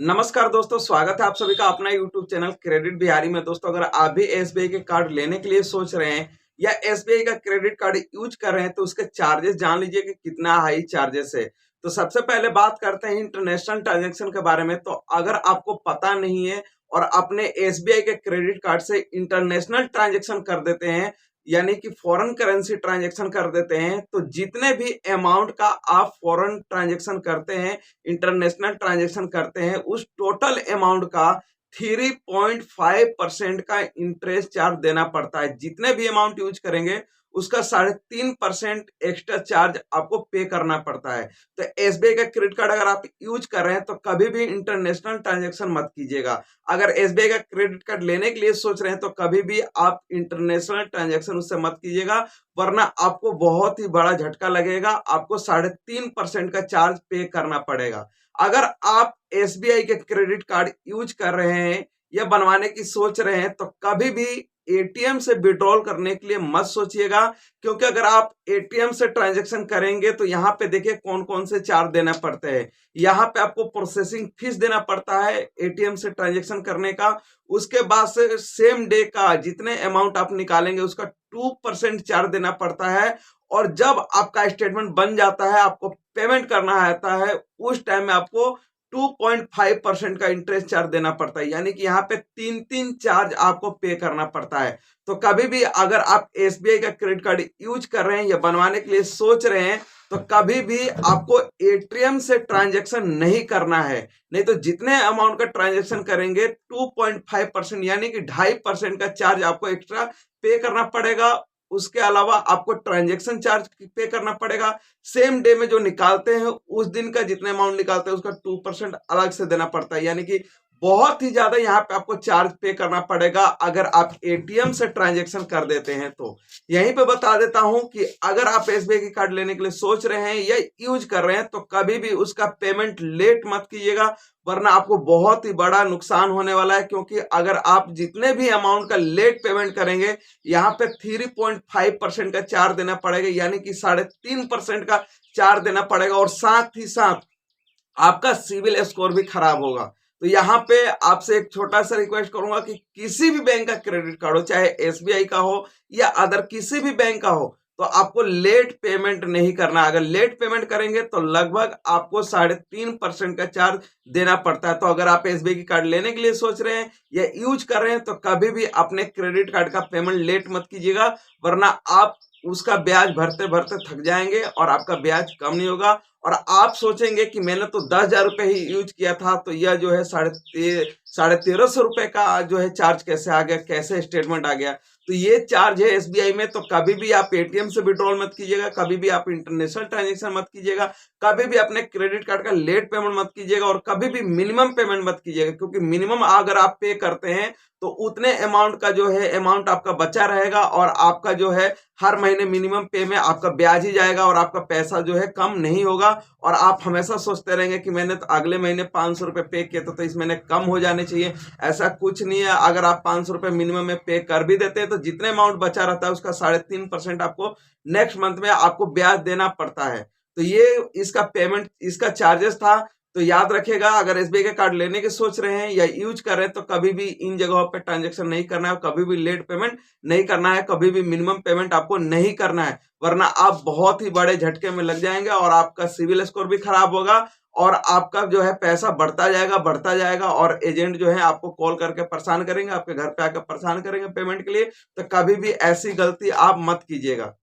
नमस्कार दोस्तों, स्वागत है आप सभी का अपना यूट्यूब चैनल क्रेडिट बिहारी में। दोस्तों, अगर आप भी एसबीआई के कार्ड लेने के लिए सोच रहे हैं या एसबीआई का क्रेडिट कार्ड यूज कर रहे हैं तो उसके चार्जेस जान लीजिए कि कितना हाई चार्जेस है। तो सबसे पहले बात करते हैं इंटरनेशनल ट्रांजैक्शन के बारे में। तो अगर आपको पता नहीं है और अपने एसबीआई के क्रेडिट कार्ड से इंटरनेशनल ट्रांजैक्शन कर देते हैं, यानी कि फॉरेन करेंसी ट्रांजैक्शन कर देते हैं, तो जितने भी अमाउंट का आप फॉरेन ट्रांजैक्शन करते हैं, इंटरनेशनल ट्रांजैक्शन करते हैं, उस टोटल अमाउंट का 3.5% का इंटरेस्ट चार्ज देना पड़ता है। जितने भी अमाउंट यूज करेंगे उसका 3.5% एक्स्ट्रा चार्ज आपको पे करना पड़ता है। तो एसबीआई का क्रेडिट कार्ड अगर आप यूज कर रहे हैं तो कभी भी इंटरनेशनल ट्रांजैक्शन मत कीजिएगा। अगर एसबीआई का क्रेडिट कार्ड लेने के लिए सोच रहे हैं तो कभी भी आप इंटरनेशनल ट्रांजैक्शन उससे मत कीजिएगा, वरना आपको बहुत ही बड़ा झटका लगेगा। आपको 3.5% का चार्ज पे करना पड़ेगा। अगर आप एसबीआई के क्रेडिट कार्ड यूज कर रहे हैं या बनवाने की सोच रहे हैं तो कभी भी एटीएम से विड्रॉल करने के लिए मत सोचिएगा, क्योंकि अगर आप एटीएम से ट्रांजैक्शन करेंगे तो यहाँ पे देखिए कौन कौन से चार्ज देना पड़ते हैं। यहाँ पे आपको प्रोसेसिंग फीस देना पड़ता है एटीएम से ट्रांजैक्शन करने का। उसके बाद से सेम डे का जितने अमाउंट आप निकालेंगे उसका 2% चार्ज देना पड़ता है। और जब आपका स्टेटमेंट बन जाता है, आपको पेमेंट करना आता है, उस टाइम में आपको 2.5% का इंटरेस्ट चार्ज देना पड़ता है। यानी कि यहाँ पे तीन चार्ज आपको पे करना पड़ता है। तो कभी भी अगर आप एसबीआई का क्रेडिट कार्ड यूज कर रहे हैं या बनवाने के लिए सोच रहे हैं तो कभी भी आपको एटीएम से ट्रांजैक्शन नहीं करना है। नहीं तो जितने अमाउंट का ट्रांजैक्शन करेंगे 2.5% यानी कि 2.5% का चार्ज आपको एक्स्ट्रा पे करना पड़ेगा। उसके अलावा आपको ट्रांजैक्शन चार्ज पे करना पड़ेगा। सेम डे में जो निकालते हैं उस दिन का जितने अमाउंट निकालते हैं उसका 2% अलग से देना पड़ता है। यानी कि बहुत ही ज्यादा यहाँ पे आपको चार्ज पे करना पड़ेगा अगर आप एटीएम से ट्रांजैक्शन कर देते हैं। तो यहीं पे बता देता हूं कि अगर आप एसबीआई की कार्ड लेने के लिए सोच रहे हैं या यूज कर रहे हैं तो कभी भी उसका पेमेंट लेट मत कीजिएगा, वरना आपको बहुत ही बड़ा नुकसान होने वाला है। क्योंकि अगर आप जितने भी अमाउंट का लेट पेमेंट करेंगे यहाँ पे 3.5% का चार्ज देना पड़ेगा, यानी कि 3.5% का चार्ज देना पड़ेगा। और साथ ही साथ आपका सिविल स्कोर भी खराब होगा। तो यहाँ पे आपसे एक छोटा सा रिक्वेस्ट करूंगा कि किसी भी बैंक का क्रेडिट कार्ड हो, चाहे एसबीआई का हो या अदर किसी भी बैंक का हो, तो आपको लेट पेमेंट नहीं करना। अगर लेट पेमेंट करेंगे तो लगभग आपको 3.5% का चार्ज देना पड़ता है। तो अगर आप एसबीआई की कार्ड लेने के लिए सोच रहे हैं या यूज कर रहे हैं तो कभी भी अपने क्रेडिट कार्ड का पेमेंट लेट मत कीजिएगा, वरना आप उसका ब्याज भरते भरते थक जाएंगे और आपका ब्याज कम नहीं होगा। और आप सोचेंगे कि मैंने तो 10,000 रुपए ही यूज किया था, तो यह जो है 1350 रुपए का जो है चार्ज कैसे आ गया, कैसे स्टेटमेंट आ गया। तो ये चार्ज है एसबीआई में। तो कभी भी आप एटीएम से विड्रॉल मत कीजिएगा, कभी भी आप इंटरनेशनल ट्रांजैक्शन मत कीजिएगा, कभी भी अपने क्रेडिट कार्ड का लेट पेमेंट मत कीजिएगा और कभी भी मिनिमम पेमेंट मत कीजिएगा। क्योंकि मिनिमम अगर आप पे करते हैं तो उतने अमाउंट का जो है अमाउंट आपका बचा रहेगा और आपका जो है हर महीने मिनिमम पे में आपका ब्याज ही जाएगा और आपका पैसा जो है कम नहीं होगा। और आप हमेशा सोचते रहेंगे कि मैंने तो अगले महीने 500 रुपए पे किए तो इस महीने कम हो जाने चाहिए। ऐसा कुछ नहीं है। अगर आप 500 रुपए मिनिमम में पे कर भी देते हैं तो जितने अमाउंट बचा रहता है उसका 3.5% आपको नेक्स्ट मंथ में आपको ब्याज देना पड़ता है। तो ये इसका पेमेंट, इसका चार्जेस था। तो याद रखिएगा, अगर एसबीआई का कार्ड लेने की सोच रहे हैं या यूज कर रहे हैं तो कभी भी इन जगहों पे ट्रांजैक्शन नहीं करना है, कभी भी लेट पेमेंट नहीं करना है, कभी भी मिनिमम पेमेंट आपको नहीं करना है, वरना आप बहुत ही बड़े झटके में लग जाएंगे और आपका सिविल स्कोर भी खराब होगा और आपका जो है पैसा बढ़ता जाएगा और एजेंट जो है आपको कॉल करके परेशान करेंगे, आपके घर पे आकर परेशान करेंगे पेमेंट के लिए। तो कभी भी ऐसी गलती आप मत कीजिएगा।